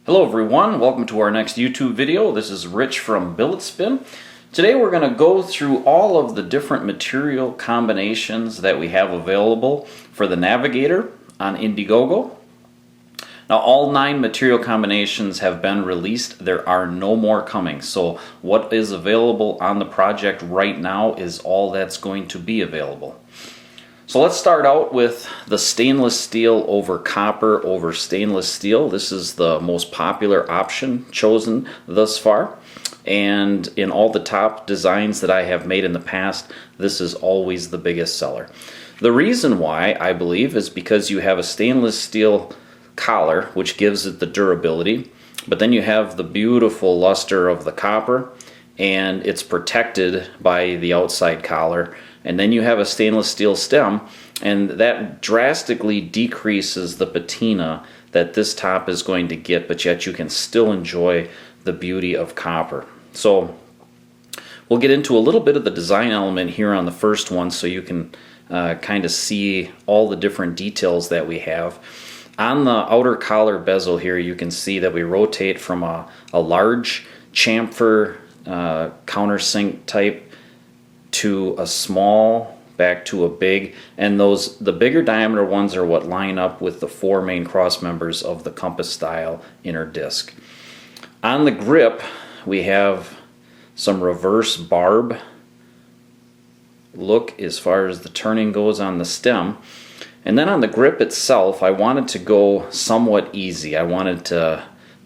Hello everyone, welcome to our next YouTube video. This is Rich from BilletSPIN. Today we're going to go through all of the different material combinations that we have available for the Navigator on Indiegogo. Now all 9 material combinations have been released. There are no more coming. So what is available on the project right now is all that's going to be available. So let's start out with the stainless steel over copper over stainless steel. This is the most popular option chosen thus far. And in all the top designs that I have made in the past, this is always the biggest seller. The reason why, I believe, is because you have a stainless steel collar, which gives it the durability, but then you have the beautiful luster of the copper, and it's protected by the outside collar. And then you have a stainless steel stem, and that drastically decreases the patina that this top is going to get, but yet you can still enjoy the beauty of copper. So we'll get into a little bit of the design element here on the first one so you can kind of see all the different details that we have. On the outer collar bezel here, you can see that we rotate from a large chamfer countersink type to a small back to a big, and the bigger diameter ones are what line up with the 4 main cross members of the compass style inner disc. On the grip we have some reverse barb look as far as the turning goes on the stem, and then on the grip itself I wanted to go somewhat easy. I wanted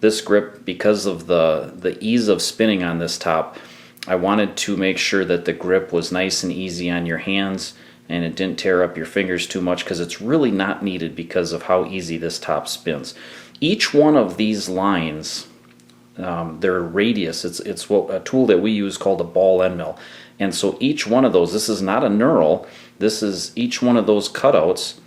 this grip, because of the ease of spinning on this top, I wanted to make sure that the grip was nice and easy on your hands and it didn't tear up your fingers too much, because it's really not needed because of how easy this top spins. Each one of these lines, their radius, it's a tool that we use called a ball end mill. And so each one of those, this is not a knurl, this is each one of those cutouts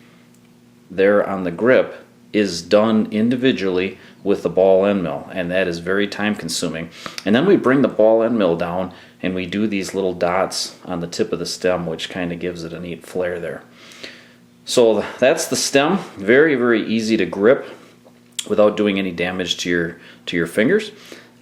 there on the grip is done individually with the ball end mill, and that is very time consuming. And then we bring the ball end mill down and we do these little dots on the tip of the stem, which kind of gives it a neat flare there. So that's the stem. Very, very easy to grip without doing any damage to your fingers.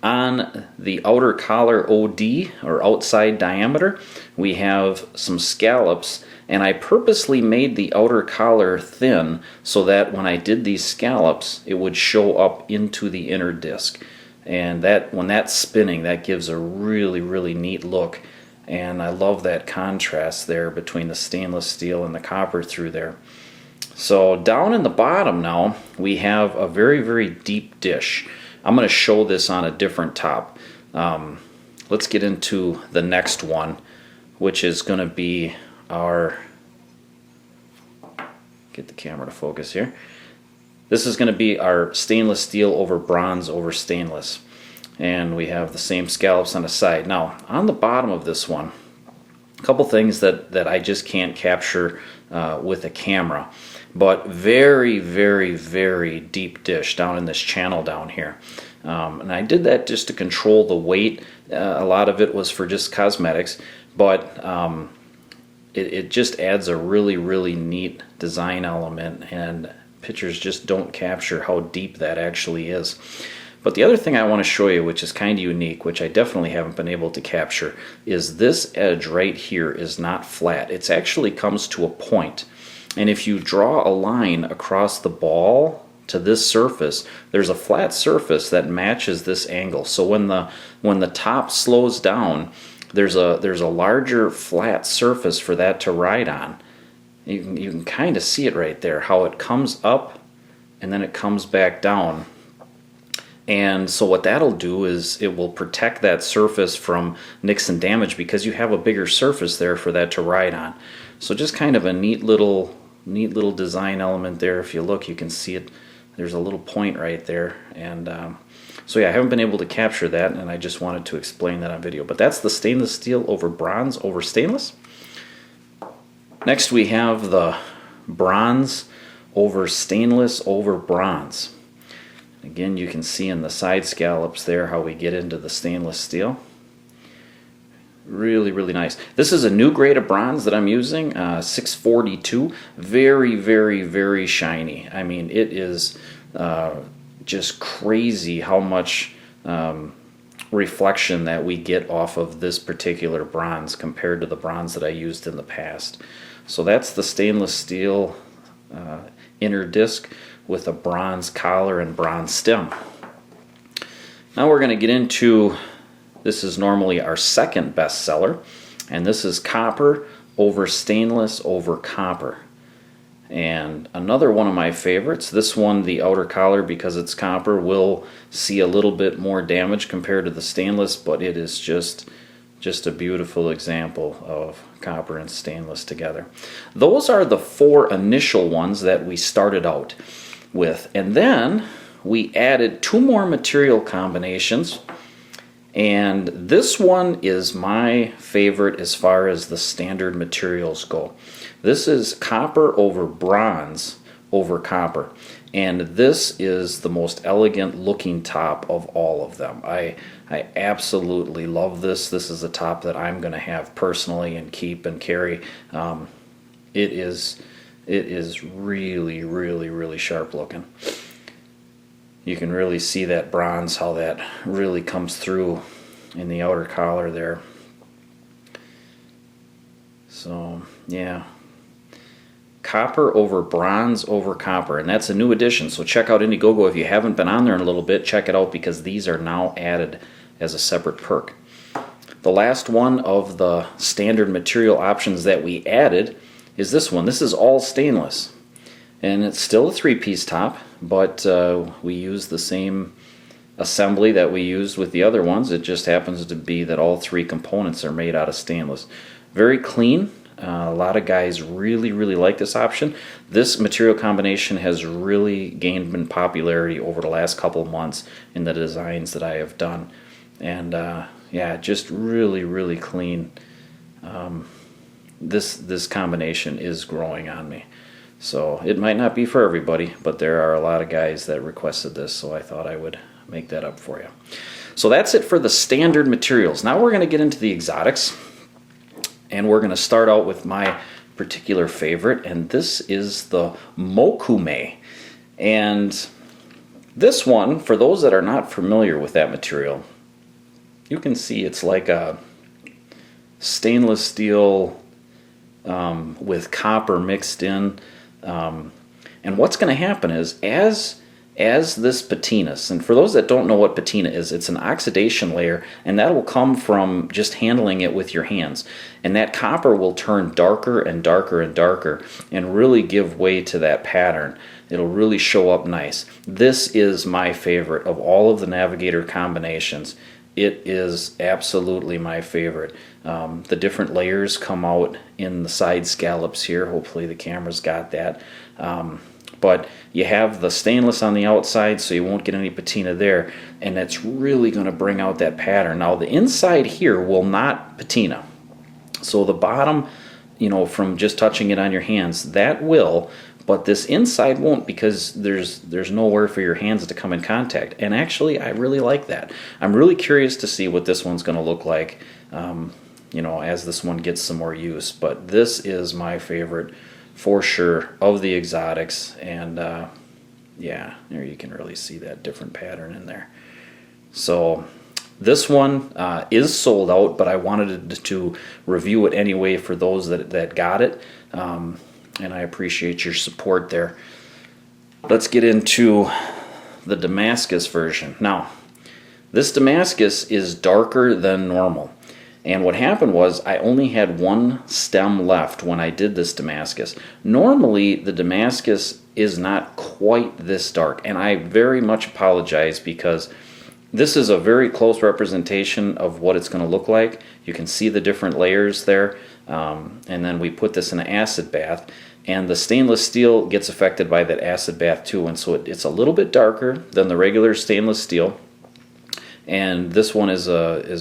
On the outer collar OD, or outside diameter, we have some scallops, and I purposely made the outer collar thin so that when I did these scallops it would show up into the inner disc, and that when that's spinning, that gives a really, really neat look. And I love that contrast there between the stainless steel and the copper through there. So down in the bottom now we have a very, very deep dish. I'm going to show this on a different top. Let's get into the next one, which is going to be our, get the camera to focus here. This is going to be our stainless steel over bronze over stainless. And we have the same scallops on the side. Now, on the bottom of this one, a couple things that I just can't capture with a camera. But very, very, very deep dish down in this channel down here. And I did that just to control the weight. A lot of it was for just cosmetics, but it just adds a really, really neat design element, and pictures just don't capture how deep that actually is. But the other thing I want to show you, which is kind of unique, which I definitely haven't been able to capture, is this edge right here is not flat. It actually comes to a point. And if you draw a line across the ball to this surface, there's a flat surface that matches this angle. So when the top slows down, there's a larger flat surface for that to ride on. You can kind of see it right there, how it comes up and then it comes back down. And so what that'll do is it will protect that surface from nicks and damage, because you have a bigger surface there for that to ride on. So just kind of a neat little design element there. If you look, you can see it. There's a little point right there. And so yeah, I haven't been able to capture that, and I just wanted to explain that on video. But that's the stainless steel over bronze over stainless. Next we have the bronze over stainless over bronze. Again, you can see in the side scallops there how we get into the stainless steel. Really, really nice. This is a new grade of bronze that I'm using, 642. Very, very, very shiny. I mean, it is just crazy how much reflection that we get off of this particular bronze compared to the bronze that I used in the past. So that's the stainless steel inner disc with a bronze collar and bronze stem. Now we're going to get into, this is normally our second best seller, and this is copper over stainless over copper. And another one of my favorites, this one, the outer collar, because it's copper, will see a little bit more damage compared to the stainless, but it is just a beautiful example of copper and stainless together. Those are the 4 initial ones that we started out with, and then we added 2 more material combinations, and this one is my favorite as far as the standard materials go. This is copper over bronze over copper, and this is the most elegant looking top of all of them. I absolutely love this. This is a top that I'm going to have personally and keep and carry. It is really, really, really sharp looking. You can really see that bronze, how that really comes through in the outer collar there. So yeah, copper over bronze over copper, and that's a new addition. So check out Indiegogo if you haven't been on there in a little bit. Check it out because these are now added as a separate perk. The last one of the standard material options that we added is this one. This is all stainless, and it's still a 3-piece top, but we use the same assembly that we used with the other ones. It just happens to be that all 3 components are made out of stainless. Very clean. A lot of guys really, really like this option. This material combination has really gained in popularity over the last couple of months in the designs that I have done. And yeah, just really, really clean. This combination is growing on me. So it might not be for everybody, but there are a lot of guys that requested this, so I thought I would make that up for you. So that's it for the standard materials. Now we're going to get into the exotics. And we're going to start out with my particular favorite, and this is the Mokume. And this one, for those that are not familiar with that material, you can see it's like a stainless steel with copper mixed in. And what's going to happen is, as this patinas, and for those that don't know what patina is, it's an oxidation layer, and that will come from just handling it with your hands. And that copper will turn darker and darker and darker and really give way to that pattern. It'll really show up nice. This is my favorite of all of the Navigator combinations. It is absolutely my favorite. The different layers come out in the side scallops here. Hopefully the camera's got that. But you have the stainless on the outside, so you won't get any patina there, and it's really going to bring out that pattern. Now the inside here will not patina, so the bottom, you know, from just touching it on your hands, that will, but this inside won't, because there's nowhere for your hands to come in contact. And actually, I really like that. I'm really curious to see what this one's going to look like, you know, as this one gets some more use. But this is my favorite for sure of the exotics, and yeah, there you can really see that different pattern in there. So this one is sold out, but I wanted to review it anyway for those that got it, and I appreciate your support there. Let's get into the Damascus version. Now, this Damascus is darker than normal. And what happened was I only had 1 stem left when I did this Damascus. Normally, the Damascus is not quite this dark, and I very much apologize because this is a very close representation of what it's going to look like. You can see the different layers there, and then we put this in an acid bath, and the stainless steel gets affected by that acid bath too, and so it's a little bit darker than the regular stainless steel. And this one is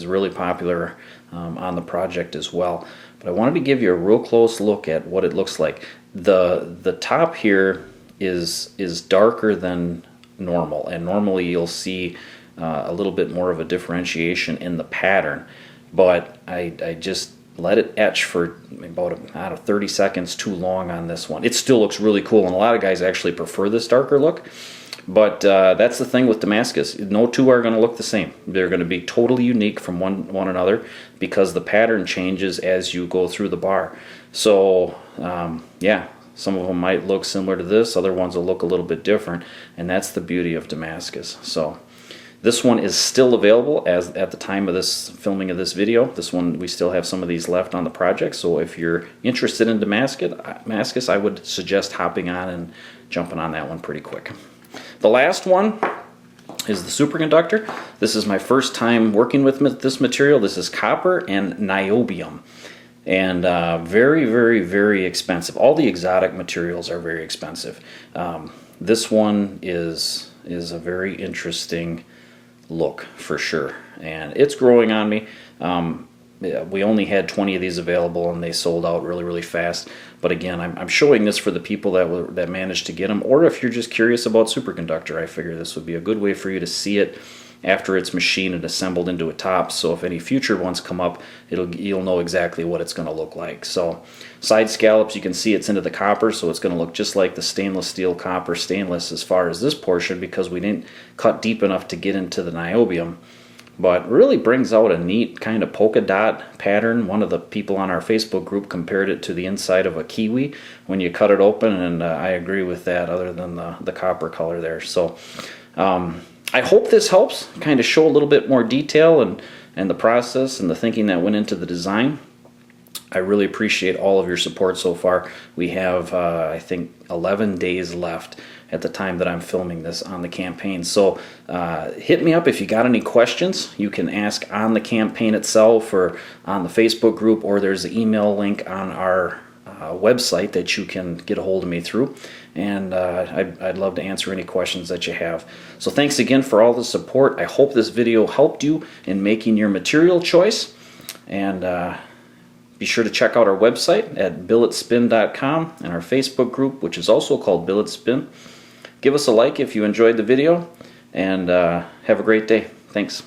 really popular on the project as well. But I wanted to give you a real close look at what it looks like. The top here is darker than normal, and normally you'll see a little bit more of a differentiation in the pattern. But I just let it etch for about 30 seconds too long on this one. It still looks really cool, and a lot of guys actually prefer this darker look. But that's the thing with Damascus. No two are going to look the same. They're going to be totally unique from one another because the pattern changes as you go through the bar. So yeah, some of them might look similar to this. Other ones will look a little bit different. And that's the beauty of Damascus. So this one is still available as at the time of this filming of this video. This one, we still have some of these left on the project. So if you're interested in Damascus, I would suggest hopping on and jumping on that one pretty quick. The last one is the Superconductor. This is my first time working with this material. This is copper and niobium. And very, very, very expensive. All the exotic materials are very expensive. This one is a very interesting look for sure, and it's growing on me. We only had 20 of these available and they sold out really, really fast. But again, I'm showing this for the people that managed to get them, or if you're just curious about Superconductor, I figure this would be a good way for you to see it after it's machined and assembled into a top. So if any future ones come up, you'll know exactly what it's going to look like. So side scallops, you can see it's into the copper, so it's going to look just like the stainless steel copper stainless as far as this portion, because we didn't cut deep enough to get into the niobium. But really brings out a neat kind of polka dot pattern. One of the people on our Facebook group compared it to the inside of a kiwi when you cut it open, and I agree with that, other than the copper color there. So I hope this helps kind of show a little bit more detail and the process and the thinking that went into the design. I really appreciate all of your support so far. We have, I think, 11 days left at the time that I'm filming this on the campaign. So hit me up if you got any questions. You can ask on the campaign itself or on the Facebook group, or there's an email link on our website that you can get a hold of me through. And I'd love to answer any questions that you have. So thanks again for all the support. I hope this video helped you in making your material choice. And be sure to check out our website at BilletSPIN.com and our Facebook group, which is also called BilletSPIN. Give us a like if you enjoyed the video, and have a great day. Thanks.